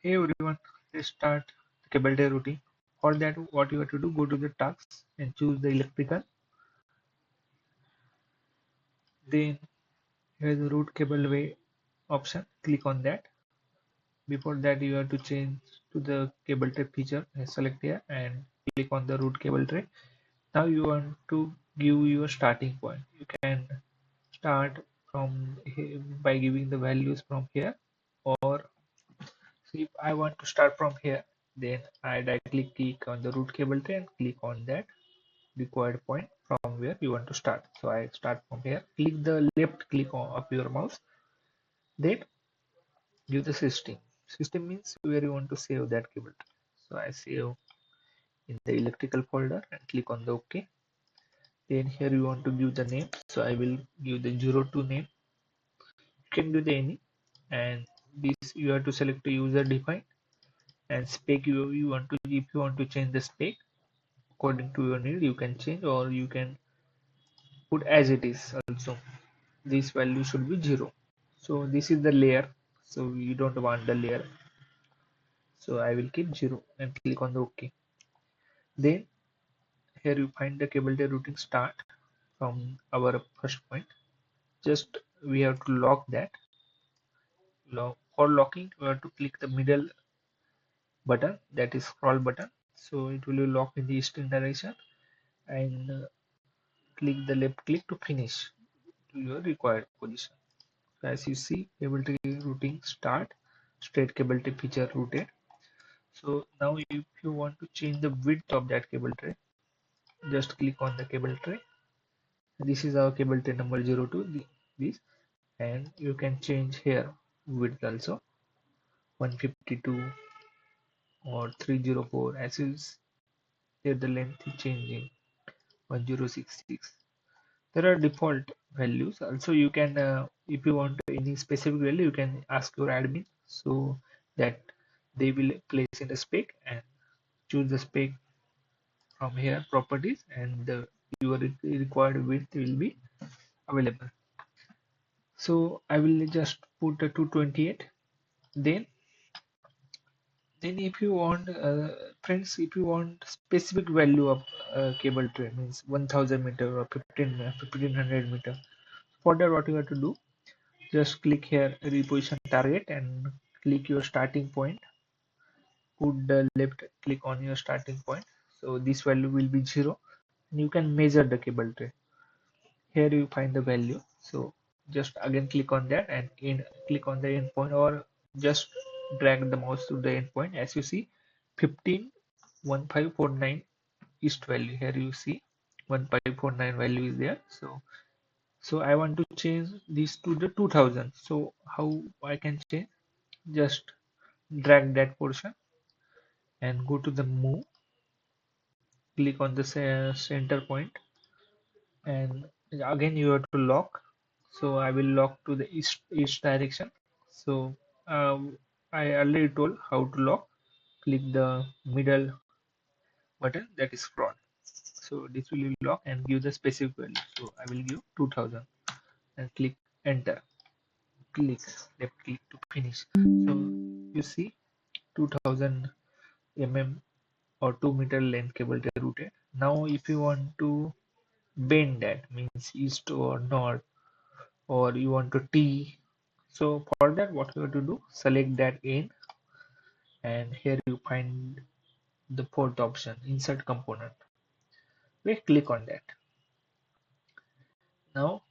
Hey everyone, let's start the cable tray routing. For that, what you have to do, go to the tasks and choose the electrical. Then here is the route cable way option. Click on that. Before that, you have to change to the cable tray feature. Select here and click on the route cable tray. Now you want to give your starting point. You can start from here by giving the values from here, or so if I want to start from here, then I directly click on the route cable tray and click on that required point from where you want to start. So I start from here. Click the left click of your mouse. Then give the system. System means where you want to save that cable tray. So I save in the electrical folder and click on the OK. Then here you want to give the name. So I will give the 02 name. You can give the any, and this you have to select the user define and spec you want to, if you want to change the spec according to your need, you can change, or you can put as it is also. This value should be 0. So this is the layer, so you don't want the layer, so I will keep 0 and click on the OK. Then here you find the cable tray routing start from our first point. Just we have to lock that. For locking, we have to click the middle button, that is scroll button, so it will be locked in the eastern direction, and click the left click to finish to your required position. So as you see, cable tray routing start, straight cable tray feature routed. So now if you want to change the width of that cable tray, just click on the cable tray. This is our cable tray number 02, this, and you can change here width also, 152 or 304, as is here the length is changing, 1066. There are default values. Also you can, if you want any specific value, you can ask your admin so that they will place in the spec and choose the spec from here properties, and your required width will be available. So I will just put a 228. Then if you want, friends, if you want specific value of cable tray, means 1000 meter or 1500 meter, for that what you have to do, just click here reposition target and click your starting point. Put the left click on your starting point. So this value will be 0. And you can measure the cable tray. Here you find the value. So just again click on that and click on the endpoint, or just drag the mouse to the endpoint. As you see, 151549 east value. Here you see 1549 value is there. So I want to change this to the 2000. So how I can change? Just drag that portion and go to the move, click on the center point, and again you have to lock. So I will lock to the east direction. So I already told how to lock. Click the middle button, that is scroll. So this will lock and give the specific value. So I will give 2000 and click enter. Click left click to finish. So you see 2000 mm or 2 meter length cable tray routed. Now if you want to bend, that means east or north, or you want to T, so for that what you have to do, select that in, and here you find the fourth option, insert component. We click on that. Now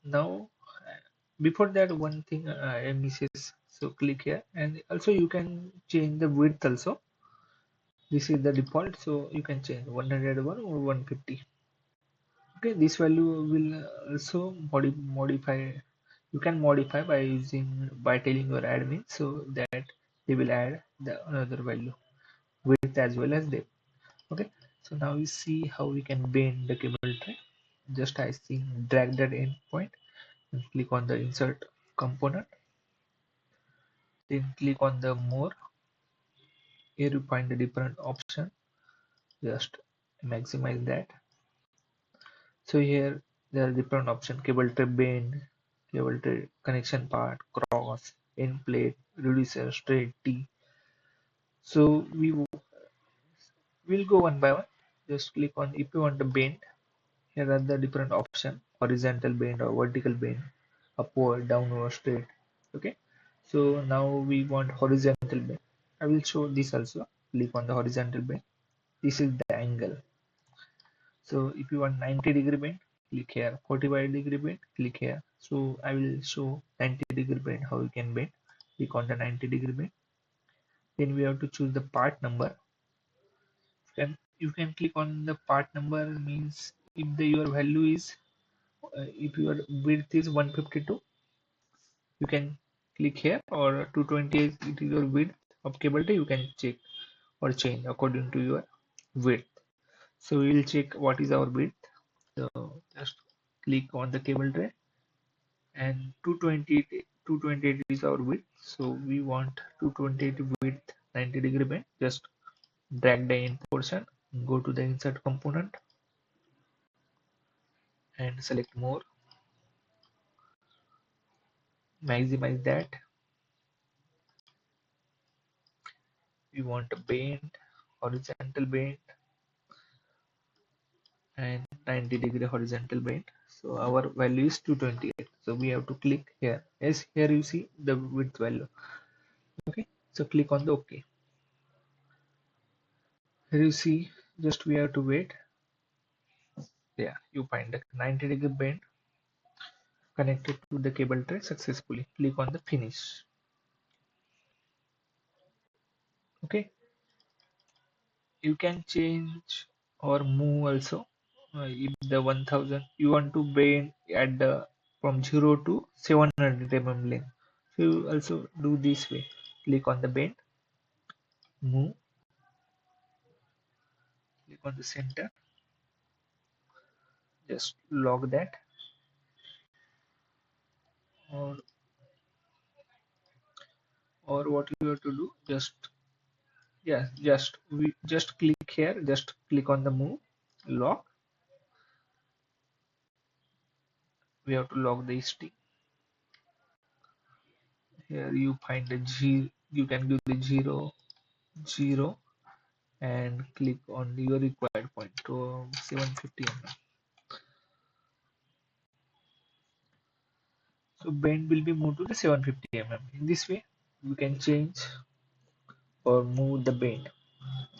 now before that, one thing I misses, so click here, and also you can change the width also. This is the default, so you can change 101 or 150. Okay, this value will also modify. You can modify by telling your admin, so that they will add the another value, width as well as depth. Okay, so now we see how we can bend the cable tray. Just I think drag that endpoint and click on the insert component. Then click on the more. Here you find the different option. Just maximize that. So here there are different options: cable tray bend, cable tray connection part, cross, end plate, reducer, straight, T. So will go one by one. Just click on if you want to bend. Here are the different options: horizontal bend or vertical bend, upward, downward, straight. Okay. So now we want horizontal bend. I will show this also. Click on the horizontal bend. This is the angle. So if you want 90-degree bend, click here. 45-degree bend, click here. So I will show 90-degree bend how you can bend. Click on the 90-degree bend. Then we have to choose the part number. You can click on the part number, means if your value is if your width is 152, you can click here, or 220 is it is your width of cable tray, you can check or change according to your width. So we will check what is our width. So just click on the cable tray, and 220 is our width. So we want 228 width, 90-degree bend. Just drag the in portion, go to the insert component and select more, maximize that. We want a bend, horizontal bend, and 90-degree horizontal bend. So our value is 228. So we have to click here. Yes, here you see the width value. Okay, so click on the OK. Here you see, just we have to wait. Yeah, you find the 90-degree bend connected to the cable tray successfully. Click on the finish. Okay, you can change or move also. If the 1000 you want to bend at the from 0 to 700 mm length, so you also do this way. Click on the bend, move, click on the center, just lock that, or what you have to do, just yeah, just click here, just click on the move, lock. We have to lock the ST. Here you find the G, you can do the 0 0 and click on your required point to 750 mm. So bend will be moved to the 750 mm. In this way we can change or move the bend.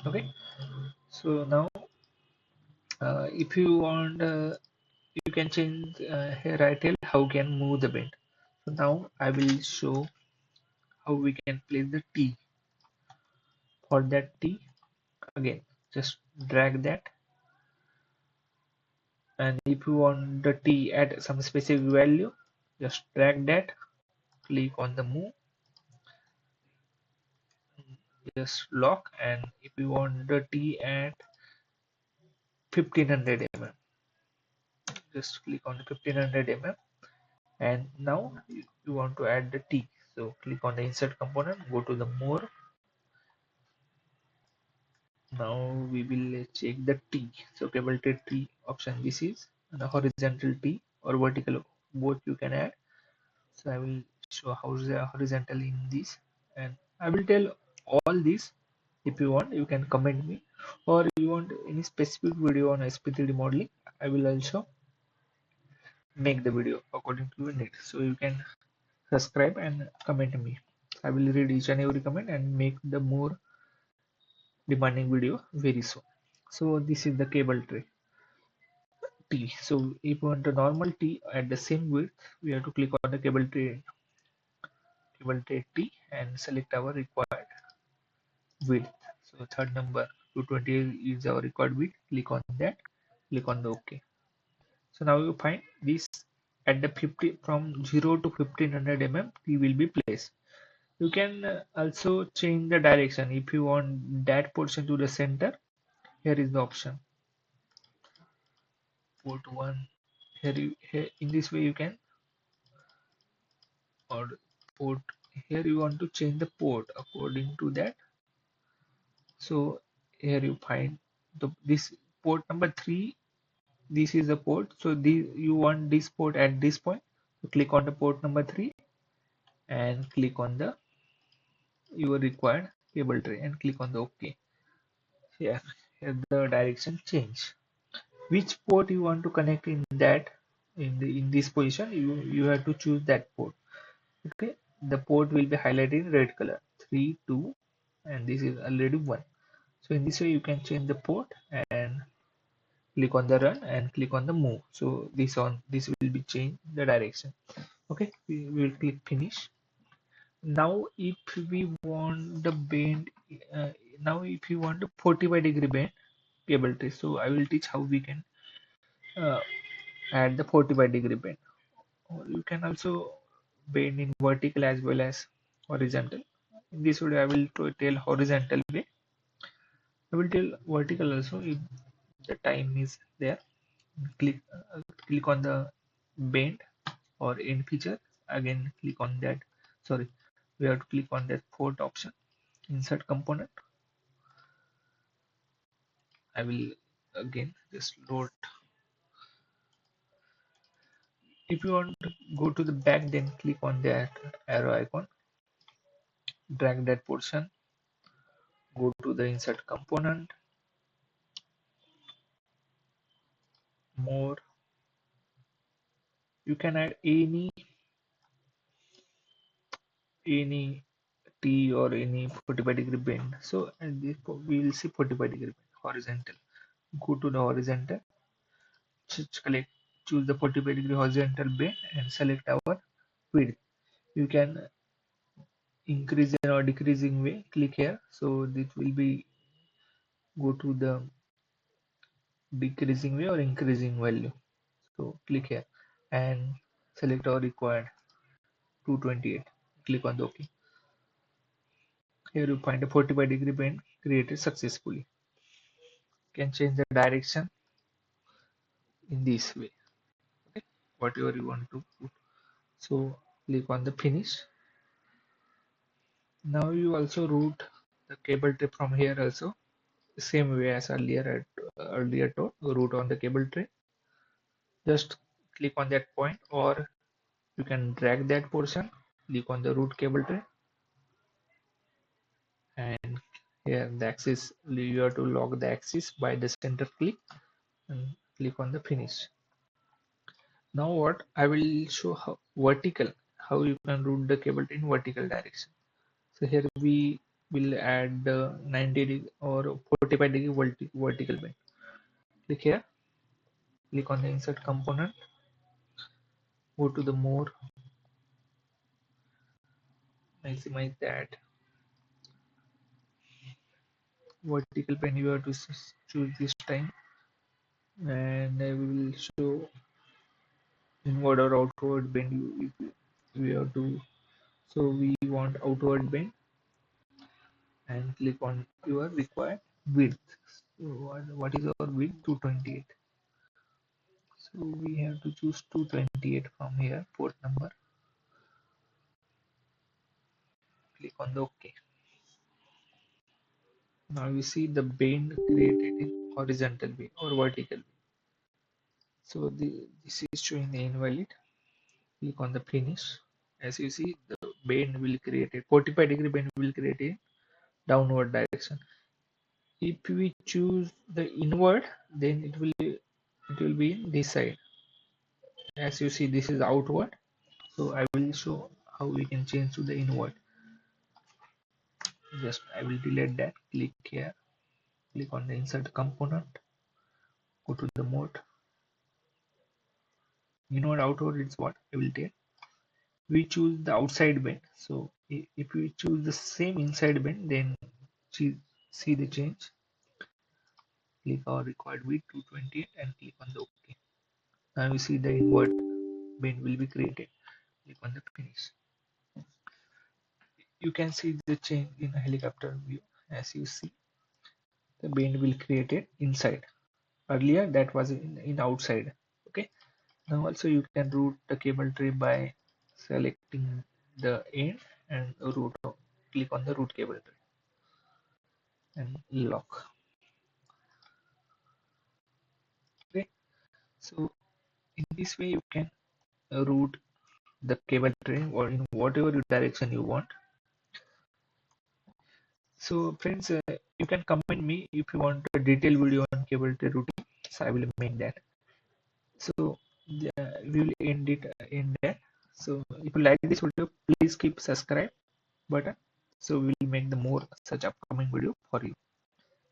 Okay, so now if you want you can change here I tell how can move the bend. So now I will show how we can place the T. For that T, again just drag that, and if you want the T at some specific value, just drag that, click on the move, just lock, and if you want the T at 1500 mm, just click on the 1500 mm, and now you want to add the T. So click on the insert component, go to the more. Now we will check the T. So cable tray T option, this is the horizontal T or vertical, both you can add. So I will show how is the horizontal in this, and I will tell all this. If you want, you can comment me, or you want any specific video on SP3D modeling, I will also make the video according to your need. So you can subscribe and comment me. I will read each and every comment and make the more demanding video very soon. So this is the cable tray T. So if you want a normal T at the same width, we have to click on the cable tray T and select our required width. So third number 220 is our required width. Click on that. Click on the OK. So now you find this at the 50 from 0 to 1500 mm T will be placed. You can also change the direction. If you want that portion to the center, here is the option. Port 1. Here in this way you can, or port, here you want to change the port according to that. So here you find this port number 3, this is the port. So you want this port at this point, so click on the port number 3 and click on the your required cable tray and click on the OK. Here the direction change. Which port you want to connect in that in this position, you have to choose that port. Okay, the port will be highlighted in red color, 3 2, and this is already 1. So in this way you can change the port and click on the run and click on the move. So this will be change the direction. Okay, we will click finish. Now if we want the bend, uh, now if you want a 45-degree bend cable tray, so I will teach how we can uh, add the 45-degree bend. Or you can also bend in vertical as well as horizontal. In this video I will tell horizontal way. I will tell vertical also if the time is there. Click on the bend or end feature. Again click on that. Sorry, we have to click on that fourth option, insert component. I will again just load. If you want to go to the back, then click on that arrow icon, drag that portion, go to the insert component, more. You can add any T or any 45-degree bend. So and this we will see 45-degree bend horizontal. Go to the horizontal, select, choose the 45-degree horizontal bend and select our width. You can increase or decreasing way. Click here. So this will be go to the decreasing way or increasing value. So click here and select our required 228. Click on the OK. Here you find a 45-degree bend created successfully. You can change the direction in this way. Okay, whatever you want to put. So click on the finish. Now you also route the cable tray from here also. Same way as earlier told, route on the cable tray. Just click on that point or you can drag that portion, click on the root cable tray, and here the axis, you have to lock the axis by the center click and click on the finish. Now what I will show how how you can route the cable in vertical direction. So here we will add 90 degree or 45-degree vertical bend. Click here, click on the insert component, go to the more, maximize that vertical bend you have to choose this time, and I will show inward or outward bend we have to. So we want outward bend and click on your required width. So what is our width? 228. So we have to choose 228 from here, port number. Click on the OK. Now you see the bend created in horizontal way or vertical way. So this is showing the invalid. Click on the finish. As you see, the bend will create a 45-degree bend will create a downward direction. If we choose the inward, then it will be in this side. As you see, this is outward. So I will show how we can change to the inward. Just I will delete that. Click here. Click on the insert component. Go to the mode. Inward outward is what I will take. We choose the outside bend. So if we choose the same inside bend, then see the change. Click our required width 228 and click on the OK. Now you see the inward bend will be created. Click on the finish. You can see the change in a helicopter view. As you see, the bend will create it inside. Earlier that was in outside. Okay. Now also you can route the cable tray by selecting the end and route. Click on the route cable tray and lock. Okay. So in this way you can route the cable tray or in whatever direction you want. So friends, you can comment me if you want a detailed video on cable tray routing. So I will make that. So we will end it in there. So if you like this video, please keep subscribe button. So we will make the more such upcoming video for you.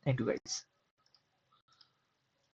Thank you guys.